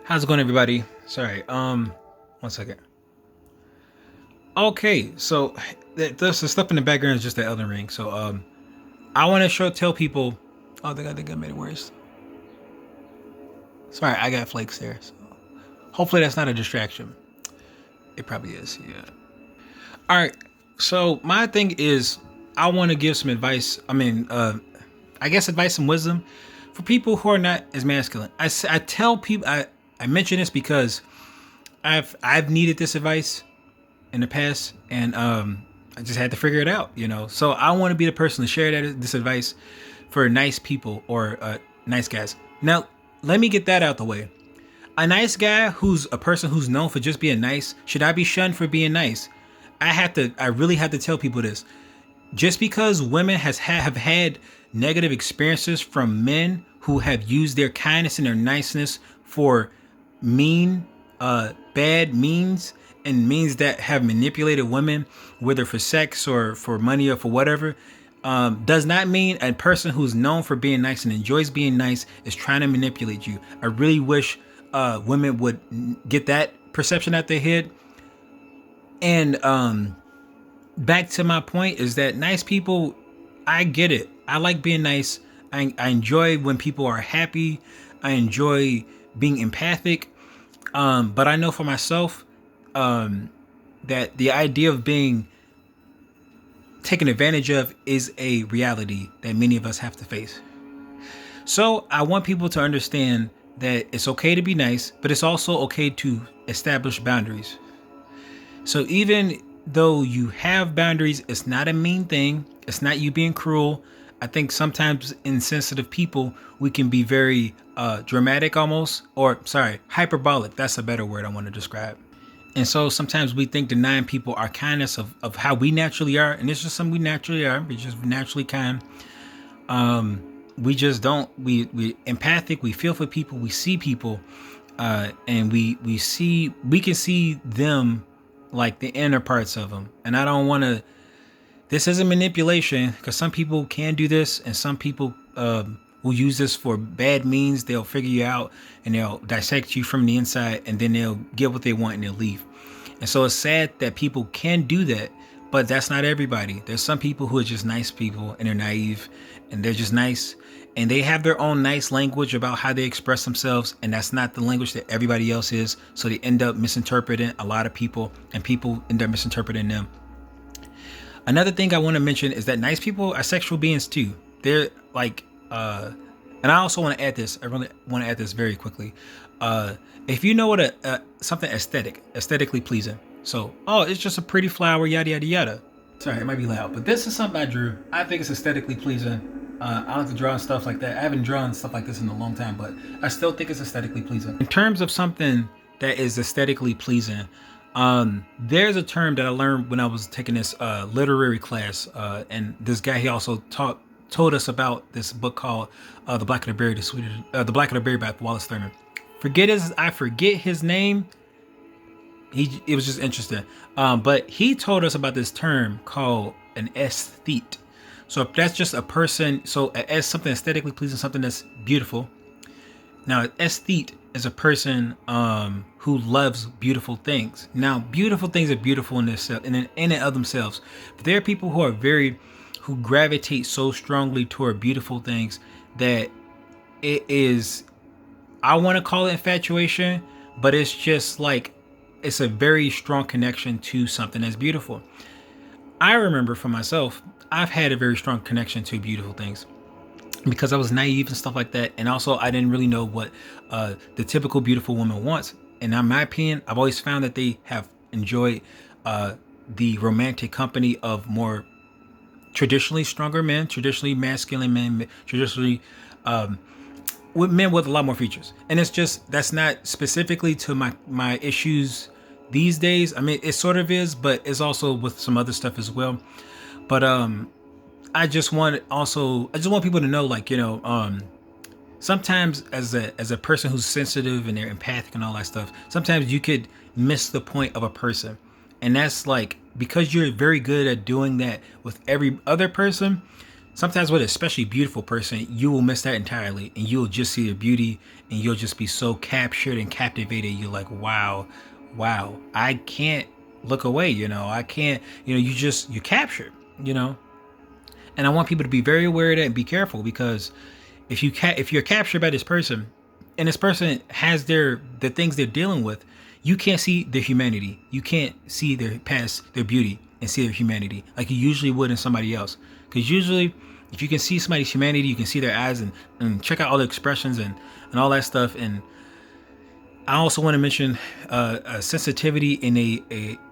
How's it going, everybody? Sorry, one second. Okay, so the stuff in the background is just the Elden Ring. So, I want to tell people. Oh, I think I made it worse. Sorry, I got flakes there. So hopefully that's not a distraction. It probably is. Yeah. All right. So my thing is, I want to give some advice. I guess advice and wisdom for people who are not as masculine. I tell people I mention this because I've needed this advice in the past, and I just had to figure it out, So I want to be the person to share this advice for nice people or nice guys. Now, let me get that out the way. A nice guy who's a person who's known for just being nice, should I be shunned for being nice? I really have to tell people this. Just because women have had negative experiences from men who have used their kindness and their niceness for mean, bad means and means that have manipulated women, whether for sex or for money or for whatever, does not mean a person who's known for being nice and enjoys being nice is trying to manipulate you. I really wish women would get that perception out their head. And back to my point is that nice people, I get it. I like being nice. I enjoy when people are happy. I enjoy being empathic. But I know for myself that the idea of being taken advantage of is a reality that many of us have to face. So I want people to understand that it's okay to be nice, but it's also okay to establish boundaries. So even though you have boundaries, it's not a mean thing. It's not you being cruel. I think sometimes insensitive people, we can be very dramatic almost, or sorry, hyperbolic. That's a better word I want to describe. And so sometimes we think denying people our kindness of how we naturally are. And it's just something we naturally are. We're just naturally kind. We just don't, we empathic. We feel for people. We see people and we can see them like the inner parts of them. And I don't want to, this isn't manipulation, because some people can do this and some people will use this for bad means. They'll figure you out and they'll dissect you from the inside, and then they'll get what they want and they'll leave. And so it's sad that people can do that, but that's not everybody. There's some people who are just nice people and they're naive and they're just nice and they have their own nice language about how they express themselves, and that's not the language that everybody else is. So they end up misinterpreting a lot of people, and people end up misinterpreting them. Another thing I want to mention is that nice people are sexual beings too. They're like, and I also want to add this. I really want to add this very quickly. If you know what something aesthetically pleasing. So, oh, it's just a pretty flower, yada yada yada. Sorry, it might be loud, but this is something I drew. I think it's aesthetically pleasing. I like to draw stuff like that. I haven't drawn stuff like this in a long time, but I still think it's aesthetically pleasing. In terms of something that is aesthetically pleasing, there's a term that I learned when I was taking this literary class, and this guy, he also told us about this book called The Black and the Berry, The Black and the Berry by Wallace Thurman. I forget his name. It was just interesting. But he told us about this term called an aesthete. So if that's just a person, so as something aesthetically pleasing, something that's beautiful. Now, an aesthete is a person who loves beautiful things. Now, beautiful things are beautiful in themselves, in and of themselves. But there are people who gravitate so strongly toward beautiful things that it is, I want to call it infatuation, but it's just like, it's a very strong connection to something that's beautiful. I remember for myself, I've had a very strong connection to beautiful things because I was naive and stuff like that. And also I didn't really know what the typical beautiful woman wants. And in my opinion, I've always found that they have enjoyed the romantic company of more traditionally stronger men, traditionally masculine men, traditionally with men with a lot more features. And it's just, that's not specifically to my issues these days. I mean, it sort of is, but it's also with some other stuff as well. But I just want people to know, like, sometimes as a person who's sensitive and they're empathic and all that stuff, sometimes you could miss the point of a person. And that's like, because you're very good at doing that with every other person, sometimes with an especially beautiful person, you will miss that entirely, and you'll just see the beauty, and you'll just be so captured and captivated. You're like, wow, wow, I can't look away. I can't. You captured. And I want people to be very aware of that and be careful, because if you're captured by this person, and this person has the things they're dealing with, you can't see their humanity. You can't see their past, their beauty, and see their humanity like you usually would in somebody else. Because usually, if you can see somebody's humanity, you can see their eyes, and check out all the expressions and all that stuff. And I also want to mention a sensitivity in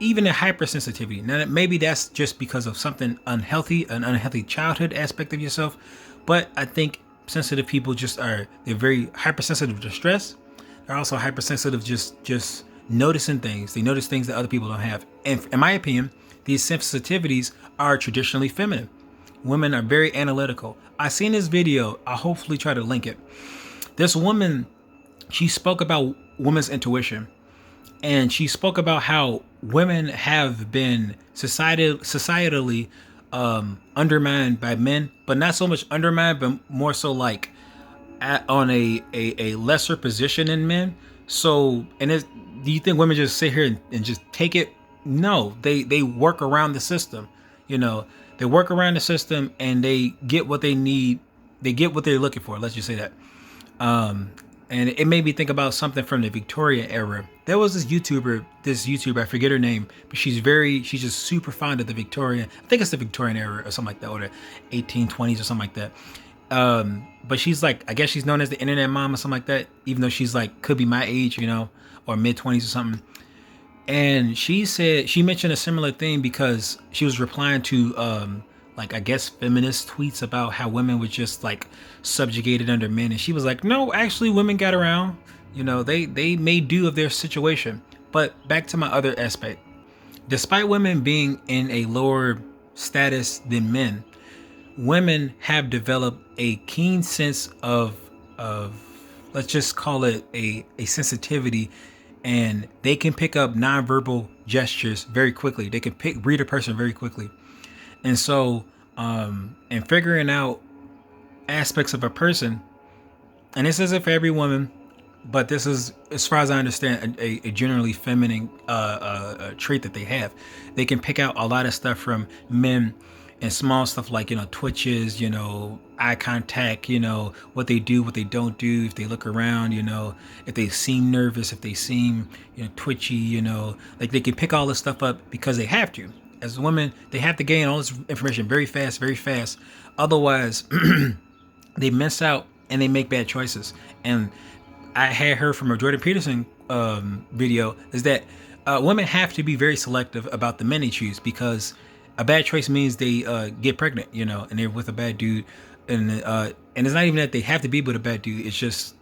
even a hypersensitivity. Now, maybe that's just because of something unhealthy, an unhealthy childhood aspect of yourself. But I think sensitive people they're very hypersensitive to stress. They're also hypersensitive just noticing things. They notice things that other people don't have. And in my opinion, these sensitivities are traditionally feminine. Women are very analytical. I seen this video. I'll hopefully try to link it. This woman, she spoke about women's intuition, and she spoke about how women have been societally undermined by men, but not so much undermined, but more so like on a lesser position in men. So, do you think women just sit here and just take it? No, they work around the system. They work around the system, and they get what they need. They get what they're looking for. Let's just say that. And it made me think about something from the Victorian era. There was this YouTuber, I forget her name, but she's just super fond of the Victorian. I think it's the Victorian era or something like that, or the 1820s or something like that. But she's like, I guess she's known as the internet mom or something like that, even though she's like, could be my age, or mid 20s or something. And she mentioned a similar thing because she was replying to, I guess feminist tweets about how women were just like subjugated under men. And she was like, no, actually women got around, they made do of their situation. But back to my other aspect, despite women being in a lower status than men, women have developed a keen sense of let's just call it a sensitivity, and they can pick up nonverbal gestures very quickly. They can read a person very quickly. And so, in figuring out aspects of a person, and this isn't for every woman, but this is, as far as I understand, a generally feminine trait that they have. They can pick out a lot of stuff from men, and small stuff like, twitches, eye contact, what they do, what they don't do, if they look around, if they seem nervous, if they seem, twitchy, like they can pick all this stuff up because they have to. As women, they have to gain all this information very fast, very fast. Otherwise, they miss out and they make bad choices. And I had heard from a Jordan Peterson video is that women have to be very selective about the men they choose, because a bad choice means they get pregnant, and they're with a bad dude. And it's not even that they have to be with a bad dude. It's just,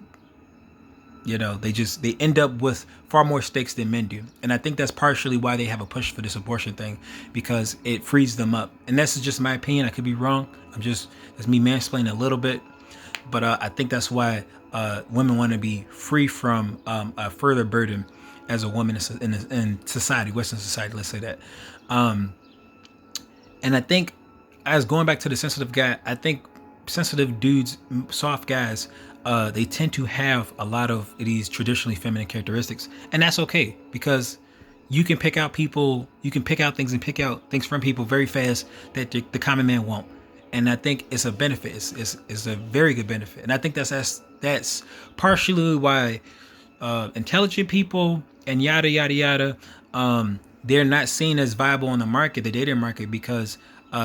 they end up with far more stakes than men do. And I think that's partially why they have a push for this abortion thing, because it frees them up. And that's just my opinion. I could be wrong. That's me mansplaining a little bit. But I think that's why women want to be free from a further burden as a woman in society, Western society, let's say that. And I think, as going back to the sensitive guy, I think sensitive dudes, soft guys, they tend to have a lot of these traditionally feminine characteristics. And that's okay, because you can pick out things and pick out things from people very fast that the common man won't. And I think it's a benefit. It's a very good benefit. And I think that's partially why intelligent people and yada, yada, yada, they're not seen as viable on the market, the dating market, because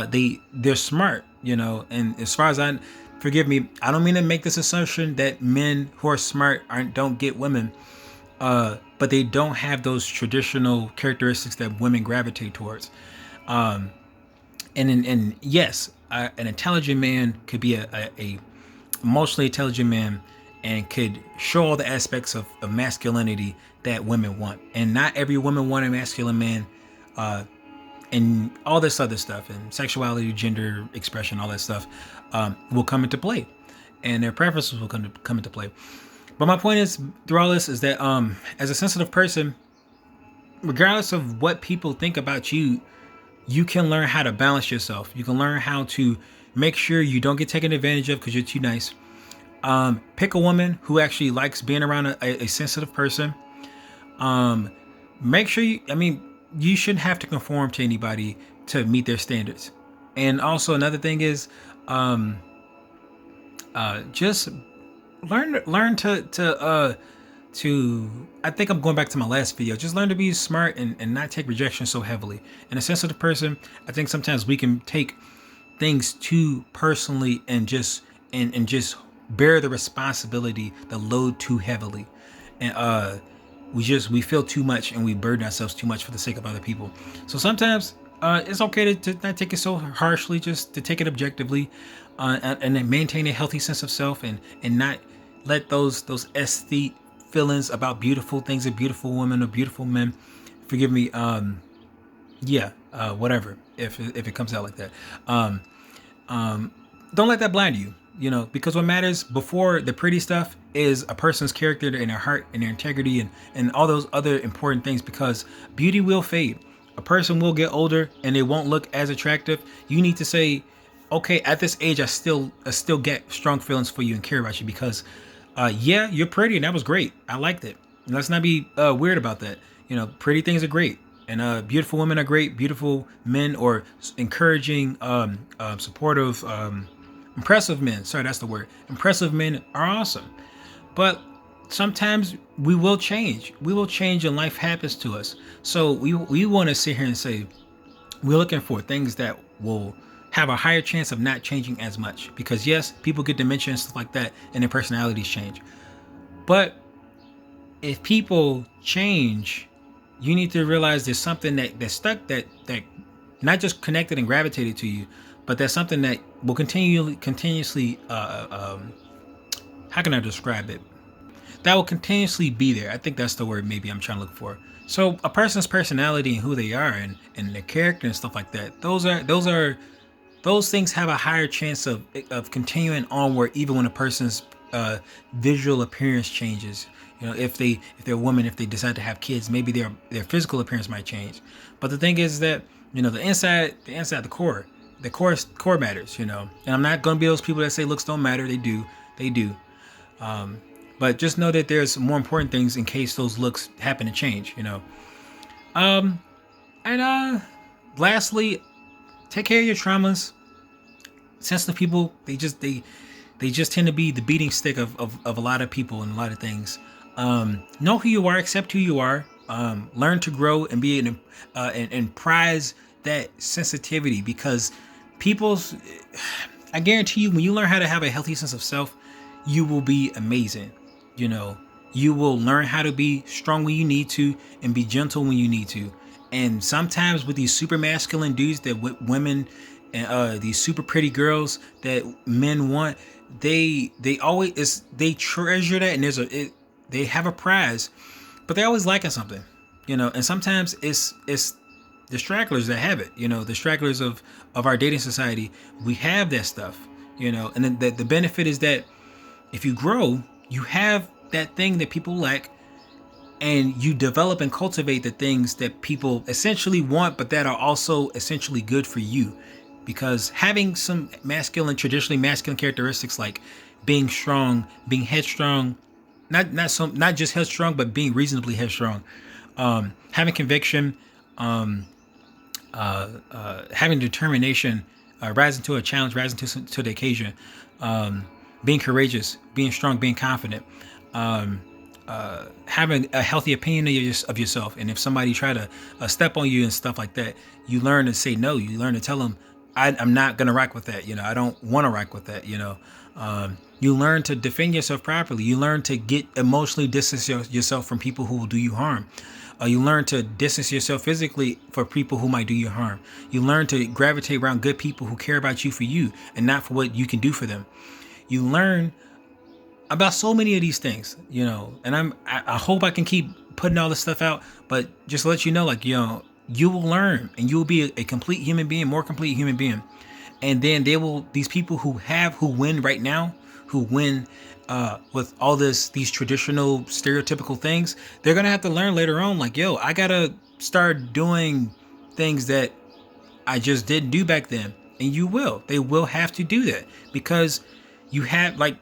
they're smart, and as far as forgive me, I don't mean to make this assumption that men who are smart don't get women, but they don't have those traditional characteristics that women gravitate towards. And yes, an intelligent man could be a emotionally intelligent man and could show all the aspects of masculinity that women want. And not every woman want a masculine man, and all this other stuff, and sexuality, gender expression, all that stuff will come into play, and their preferences will come into play. But my point is, through all this, is that as a sensitive person, regardless of what people think about you, you can learn how to balance yourself. You can learn how to Make sure you don't get taken advantage of because you're too nice. Pick a woman who actually likes being around a sensitive person. Um, Make sure you shouldn't have to conform to anybody to meet their standards. And also another thing is, um, just learn to I think I'm going back to my last video. Just learn to be smart and not take rejection so heavily. And a sensitive person, I think sometimes we can take things too personally and just bear the responsibility, the load too heavily. And we feel too much and we burden ourselves too much for the sake of other people. So sometimes it's okay to not take it so harshly, just to take it objectively, and then maintain a healthy sense of self, and not let those aesthete feelings about beautiful things, or beautiful women or beautiful men, forgive me, whatever, if it comes out like that, don't let that blind you, because what matters before the pretty stuff is a person's character and their heart and their integrity, and all those other important things, because beauty will fade. A person will get older and they won't look as attractive. You need to say, okay, at this age, I still get strong feelings for you and care about you, because yeah, you're pretty and that was great. I liked it. And let's not be weird about that. Pretty things are great, and beautiful women are great. Beautiful men, or encouraging, supportive, impressive men. Sorry, that's the word. Impressive men are awesome. But sometimes we will change. We will change, and life happens to us. So we want to sit here and say we're looking for things that will have a higher chance of not changing as much. Because yes, people get dementia and stuff like that, and their personalities change. But if people change, you need to realize there's something that's stuck, that not just connected and gravitated to you, but that's something that will continuously how can I describe it? That will continuously be there. I think that's the word maybe I'm trying to look for. So a person's personality and who they are, and their character and stuff like that, those things have a higher chance of continuing onward, even when a person's visual appearance changes. If they're a woman, if they decide to have kids, maybe their physical appearance might change. But the thing is that the inside, the core matters. And I'm not going to be those people that say looks don't matter. They do. But just know that there's more important things in case those looks happen to change. And lastly, take care of your traumas. Sensitive people, they just tend to be the beating stick of a lot of people and a lot of things. Know who you are, accept who you are, learn to grow and be and prize that sensitivity, because I guarantee you, when you learn how to have a healthy sense of self, you will be amazing. You will learn how to be strong when you need to and be gentle when you need to. And sometimes with these super masculine dudes that women and these super pretty girls that men want, they treasure that, and they have a prize, but they're always lacking something, and sometimes it's the stragglers that have it, the stragglers of our dating society. We have that stuff, and then the benefit is that if you grow, you have that thing that people lack, and you develop and cultivate the things that people essentially want, but that are also essentially good for you. Because having some traditionally masculine characteristics, like being strong, being headstrong, not just headstrong, but being reasonably headstrong, having conviction, having determination, rising to a challenge, rising to the occasion, being courageous, being strong, being confident, having a healthy opinion of yourself. And if somebody try to step on you and stuff like that, you learn to say no. You learn to tell them, I'm not going to rock with that. I don't want to rock with that. You learn to defend yourself properly. You learn to get emotionally distance yourself from people who will do you harm. You learn to distance yourself physically for people who might do you harm. You learn to gravitate around good people who care about you for you and not for what you can do for them. You learn about so many of these things, and I hope I can keep putting all this stuff out, but just to let you know, you will learn and you will be a complete human being, more complete human being. And then these people who win right now, who win with all these traditional stereotypical things, they're going to have to learn later on, I got to start doing things that I just didn't do back then. and you will. They will have to do that because you have like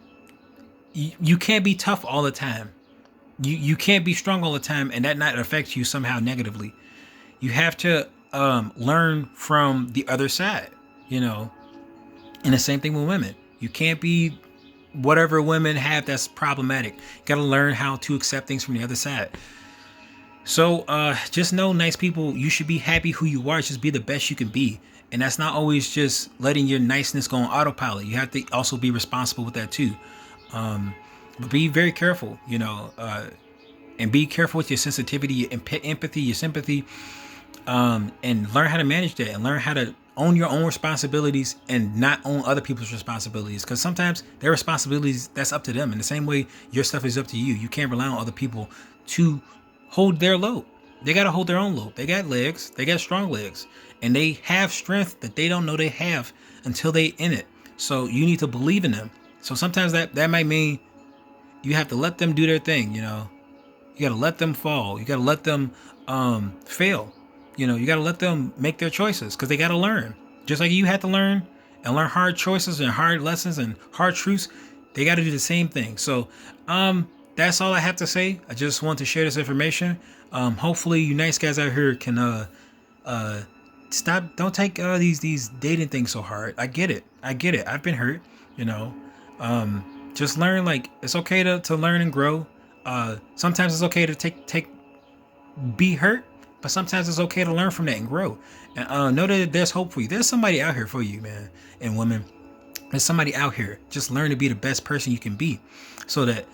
you can't be tough all the time. You can't be strong all the time and that not affect you somehow negatively. You have to learn from the other side, you know. And the same thing with women. You can't be whatever women have that's problematic. You gotta learn how to accept things from the other side. So just know, nice people, you should be happy who you are. Just be the best you can be. And that's not always just letting your niceness go on autopilot. You have to also be responsible with that too. But be very careful, you know, and be careful with your sensitivity, your empathy, your sympathy, and learn how to manage that and learn how to own your own responsibilities and not own other people's responsibilities. Because sometimes their responsibilities, that's up to them. In the same way, your stuff is up to you. You can't rely on other people to hold their load. They got to hold their own load. They got legs. They got strong legs. And they have strength that they don't know they have until they in it. So you need to believe in them. So sometimes that might mean you have to let them do their thing, you know. You got to let them fall. You got to let them fail. You know, you got to let them make their choices because they got to learn. Just like you had to learn and learn hard choices and hard lessons and hard truths, they got to do the same thing. So that's all I have to say. I just want to share this information. Hopefully you nice guys out here can stop. Don't take these dating things so hard. I get it. I've been hurt, you know. Just learn, like, it's okay to learn and grow. Sometimes it's okay to be hurt, but sometimes it's okay to learn from that and grow. And know that there's hope for you. There's somebody out here for you, man and women. There's somebody out here. Just learn to be the best person you can be, so that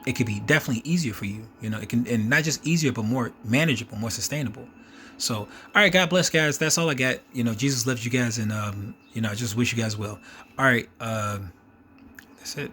it could be definitely easier for you. You know, it can, and not just easier, but more manageable, more sustainable. So, all right, God bless, guys. That's all I got. You know, Jesus loves you guys, and you know, I just wish you guys well. All right, that's it.